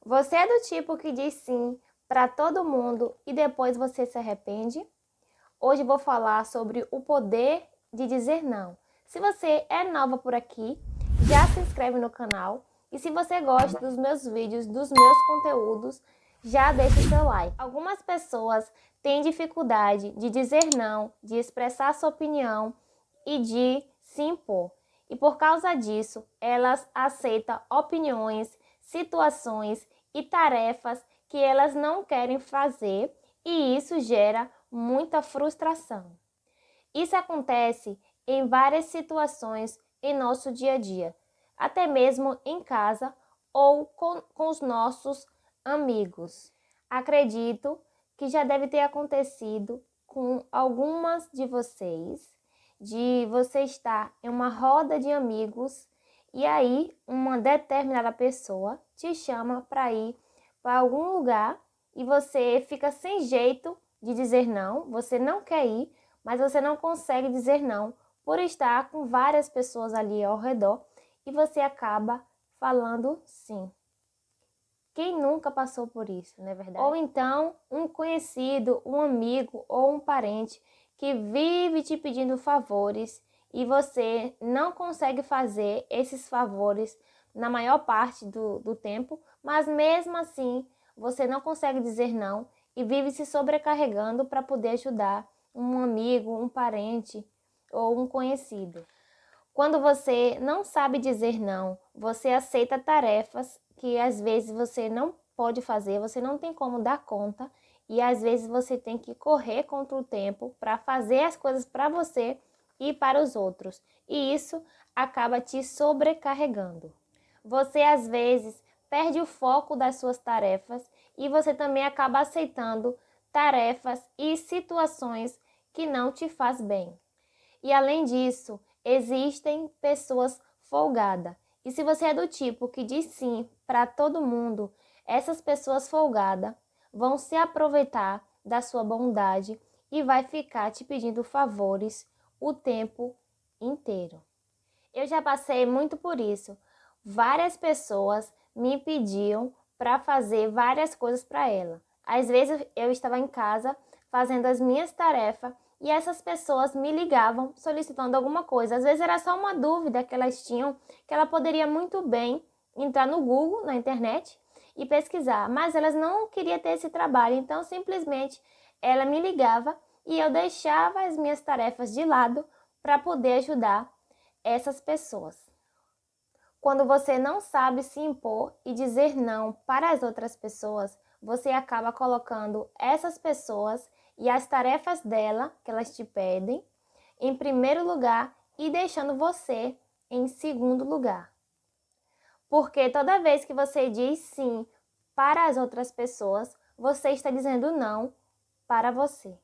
Você é do tipo que diz sim para todo mundo e depois você se arrepende? Hoje vou falar sobre o poder de dizer não. Se você é nova por aqui, já se inscreve no canal. E se você gosta dos meus vídeos, dos meus conteúdos, já deixa o seu like. Algumas pessoas têm dificuldade de dizer não, de expressar sua opinião e de se impor. E por causa disso, elas aceitam opiniões, situações e tarefas que elas não querem fazer, e isso gera muita frustração. Isso acontece em várias situações em nosso dia a dia, até mesmo em casa ou com os nossos amigos. Acredito que já deve ter acontecido com algumas de vocês, de você estar em uma roda de amigos e aí uma determinada pessoa te chama para ir para algum lugar e você fica sem jeito de dizer não, você não quer ir, mas você não consegue dizer não por estar com várias pessoas ali ao redor e você acaba falando sim. Quem nunca passou por isso, não é verdade? Ou então um conhecido, um amigo ou um parente que vive te pedindo favores e você não consegue fazer esses favores na maior parte do tempo, mas mesmo assim você não consegue dizer não e vive se sobrecarregando para poder ajudar um amigo, um parente ou um conhecido. Quando você não sabe dizer não, você aceita tarefas que às vezes você não pode fazer, você não tem como dar conta e às vezes você tem que correr contra o tempo para fazer as coisas para você e para os outros. E isso acaba te sobrecarregando. Você às vezes perde o foco das suas tarefas e você também acaba aceitando tarefas e situações que não te faz bem. E além disso, existem pessoas folgadas. E se você é do tipo que diz sim para todo mundo, essas pessoas folgadas vão se aproveitar da sua bondade e vai ficar te pedindo favores o tempo inteiro. Eu já passei muito por isso. Várias pessoas me pediam para fazer várias coisas para ela. Às vezes eu estava em casa fazendo as minhas tarefas e essas pessoas me ligavam solicitando alguma coisa. Às vezes era só uma dúvida que elas tinham, que ela poderia muito bem entrar no Google, na internet, e pesquisar, mas elas não queriam ter esse trabalho, então simplesmente ela me ligava e eu deixava as minhas tarefas de lado para poder ajudar essas pessoas. Quando você não sabe se impor e dizer não para as outras pessoas, você acaba colocando essas pessoas e as tarefas dela, que elas te pedem, em primeiro lugar e deixando você em segundo lugar. Porque toda vez que você diz sim para as outras pessoas, você está dizendo não para você.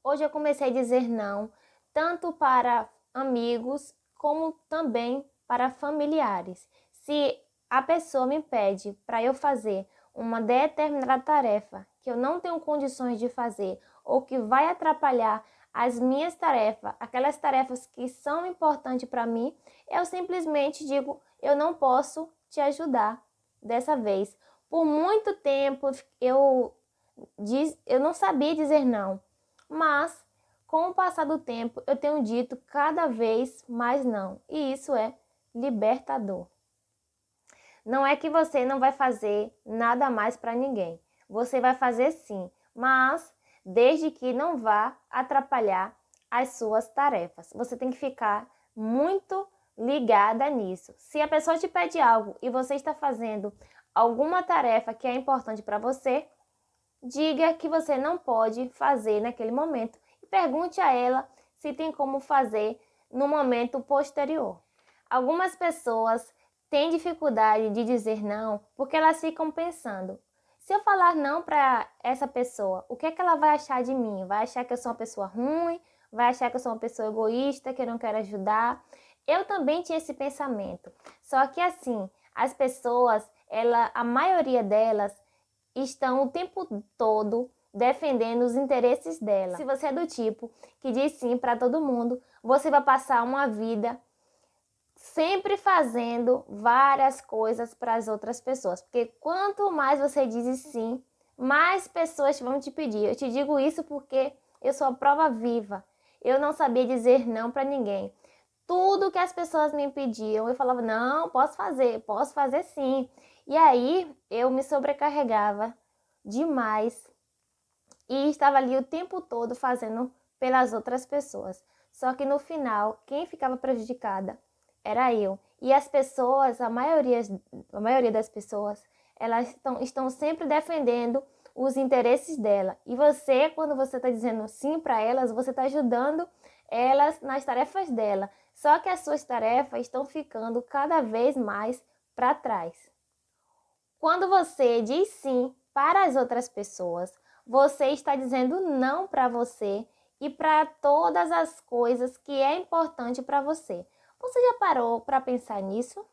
Hoje eu comecei a dizer não tanto para amigos como também para familiares. Se a pessoa me pede para eu fazer uma determinada tarefa que eu não tenho condições de fazer ou que vai atrapalhar as minhas tarefas, aquelas tarefas que são importantes para mim, eu simplesmente digo, eu não posso te ajudar dessa vez. Por muito tempo eu não sabia dizer não, mas com o passar do tempo eu tenho dito cada vez mais não, e isso é libertador. Não é que você não vai fazer nada mais para ninguém, você vai fazer sim, mas desde que não vá atrapalhar as suas tarefas. Você tem que ficar muito ligada nisso. Se a pessoa te pede algo e você está fazendo alguma tarefa que é importante para você, diga que você não pode fazer naquele momento e pergunte a ela se tem como fazer no momento posterior. Algumas pessoas têm dificuldade de dizer não porque elas ficam pensando, se eu falar não para essa pessoa, o que é que ela vai achar de mim? Vai achar que eu sou uma pessoa ruim? Vai achar que eu sou uma pessoa egoísta, que eu não quero ajudar? Eu também tinha esse pensamento. Só que assim, as pessoas, a maioria delas, estão o tempo todo defendendo os interesses dela. Se você é do tipo que diz sim para todo mundo, você vai passar uma vida sempre fazendo várias coisas para as outras pessoas, porque quanto mais você diz sim, mais pessoas vão te pedir. Eu te digo isso porque eu sou a prova viva. Eu não sabia dizer não para ninguém. Tudo que as pessoas me pediam, eu falava, não, posso fazer sim. E aí eu me sobrecarregava demais e estava ali o tempo todo fazendo pelas outras pessoas. Só que no final, quem ficava prejudicada era eu. E as pessoas, a maioria das pessoas, elas estão sempre defendendo os interesses dela. E você, quando você está dizendo sim para elas, você está ajudando elas nas tarefas dela. Só que as suas tarefas estão ficando cada vez mais para trás. Quando você diz sim para as outras pessoas, você está dizendo não para você e para todas as coisas que é importante para você. Você já parou para pensar nisso?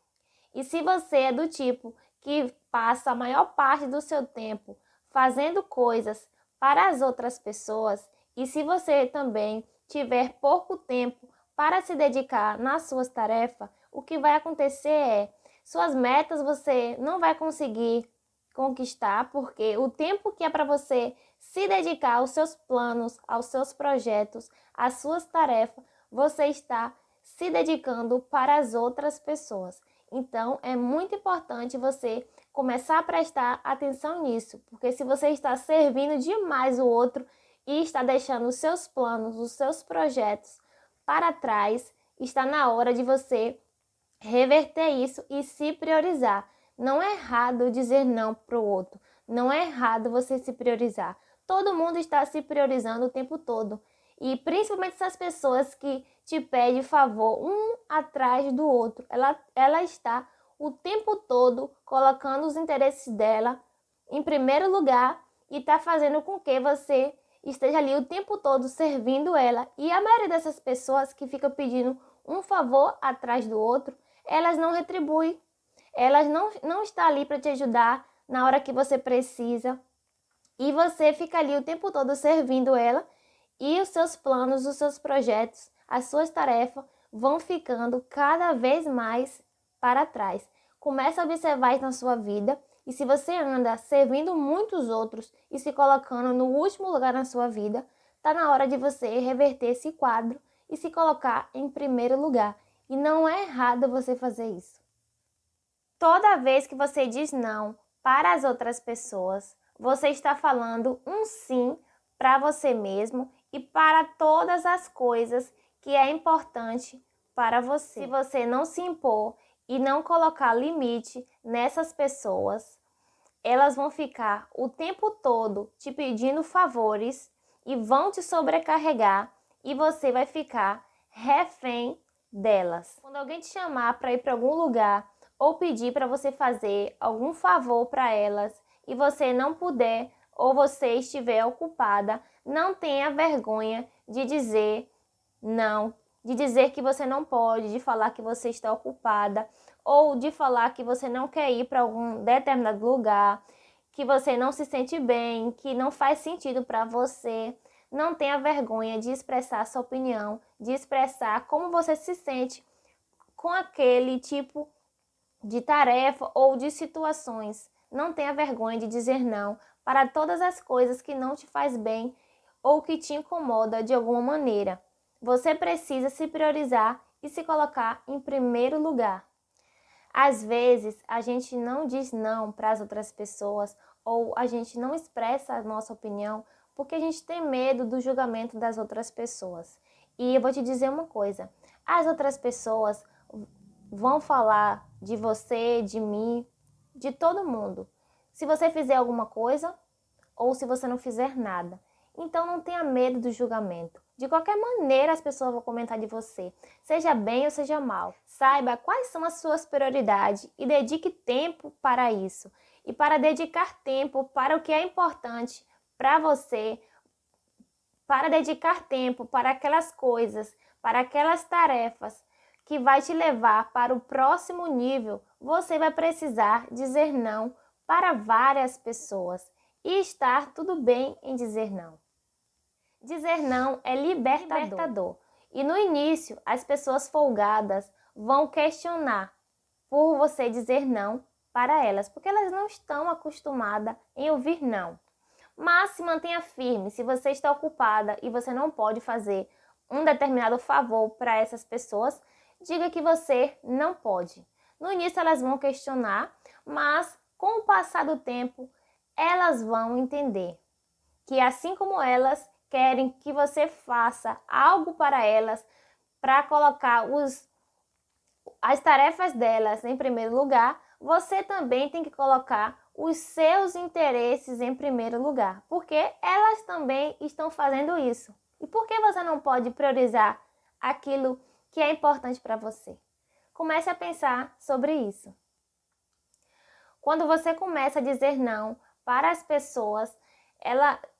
E se você é do tipo que passa a maior parte do seu tempo fazendo coisas para as outras pessoas, e se você também tiver pouco tempo para se dedicar nas suas tarefas, o que vai acontecer é suas metas você não vai conseguir conquistar, porque o tempo que é para você se dedicar aos seus planos, aos seus projetos, às suas tarefas, você está se dedicando para as outras pessoas. Então, é muito importante você começar a prestar atenção nisso, porque se você está servindo demais o outro e está deixando os seus planos, os seus projetos para trás, está na hora de você reverter isso e se priorizar. Não é errado dizer não para o outro, não é errado você se priorizar. Todo mundo está se priorizando o tempo todo. E principalmente essas pessoas que te pedem favor um atrás do outro. Ela está o tempo todo colocando os interesses dela em primeiro lugar e está fazendo com que você esteja ali o tempo todo servindo ela. E a maioria dessas pessoas que ficam pedindo um favor atrás do outro, elas não retribuem. Elas não estão ali para te ajudar na hora que você precisa. E você fica ali o tempo todo servindo ela e os seus planos, os seus projetos, as suas tarefas vão ficando cada vez mais para trás. Começa a observar isso na sua vida e se você anda servindo muitos outros e se colocando no último lugar na sua vida, está na hora de você reverter esse quadro e se colocar em primeiro lugar. E não é errado você fazer isso. Toda vez que você diz não para as outras pessoas, você está falando um sim para você mesmo e para todas as coisas que é importante para você. Se você não se impor e não colocar limite nessas pessoas, elas vão ficar o tempo todo te pedindo favores e vão te sobrecarregar e você vai ficar refém delas. Quando alguém te chamar para ir para algum lugar ou pedir para você fazer algum favor para elas e você não puder ou você estiver ocupada, não tenha vergonha de dizer não, de dizer que você não pode, de falar que você está ocupada ou de falar que você não quer ir para algum determinado lugar, que você não se sente bem, que não faz sentido para você. Não tenha vergonha de expressar sua opinião, de expressar como você se sente com aquele tipo de tarefa ou de situações. Não tenha vergonha de dizer não para todas as coisas que não te faz bem ou que te incomoda de alguma maneira. Você precisa se priorizar e se colocar em primeiro lugar. Às vezes, a gente não diz não para as outras pessoas ou a gente não expressa a nossa opinião porque a gente tem medo do julgamento das outras pessoas. E eu vou te dizer uma coisa, as outras pessoas vão falar de você, de mim, de todo mundo. Se você fizer alguma coisa ou se você não fizer nada. Então não tenha medo do julgamento. De qualquer maneira as pessoas vão comentar de você, seja bem ou seja mal. Saiba quais são as suas prioridades e dedique tempo para isso. E para dedicar tempo para o que é importante para você, para dedicar tempo para aquelas coisas, para aquelas tarefas que vai te levar para o próximo nível, você vai precisar dizer não para várias pessoas e estar tudo bem em dizer não. Dizer não é libertador. E no início, as pessoas folgadas vão questionar por você dizer não para elas, porque elas não estão acostumadas em ouvir não. Mas se mantenha firme, se você está ocupada e você não pode fazer um determinado favor para essas pessoas, diga que você não pode. No início elas vão questionar, mas com o passar do tempo, elas vão entender que assim como elas querem que você faça algo para elas, para colocar as tarefas delas em primeiro lugar, você também tem que colocar os seus interesses em primeiro lugar, porque elas também estão fazendo isso. E por que você não pode priorizar aquilo que é importante para você? Comece a pensar sobre isso. Quando você começa a dizer não para as pessoas,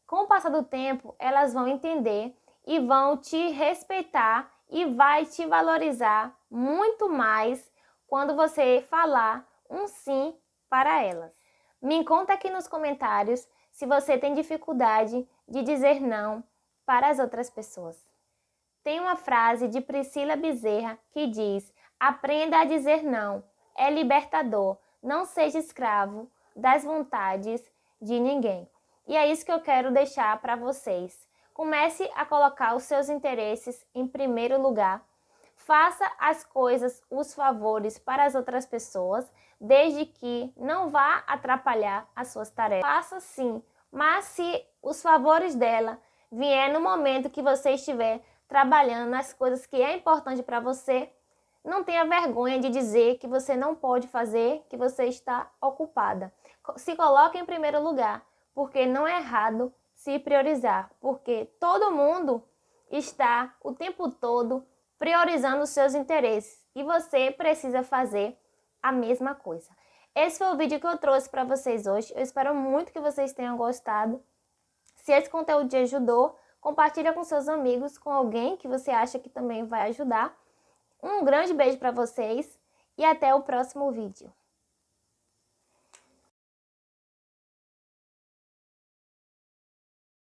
com o passar do tempo, elas vão entender e vão te respeitar e vai te valorizar muito mais quando você falar um sim para elas. Me conta aqui nos comentários se você tem dificuldade de dizer não para as outras pessoas. Tem uma frase de Priscila Bezerra que diz: aprenda a dizer não, é libertador, não seja escravo das vontades de ninguém. E é isso que eu quero deixar para vocês. Comece a colocar os seus interesses em primeiro lugar. Faça as coisas, os favores para as outras pessoas, desde que não vá atrapalhar as suas tarefas. Faça sim, mas se os favores dela vier no momento que você estiver trabalhando nas coisas que é importante para você, não tenha vergonha de dizer que você não pode fazer, que você está ocupada. Se coloque em primeiro lugar, porque não é errado se priorizar, porque todo mundo está o tempo todo priorizando os seus interesses e você precisa fazer a mesma coisa. Esse foi o vídeo que eu trouxe para vocês hoje. Eu espero muito que vocês tenham gostado. Se esse conteúdo te ajudou, compartilha com seus amigos, com alguém que você acha que também vai ajudar. Um grande beijo para vocês e até o próximo vídeo.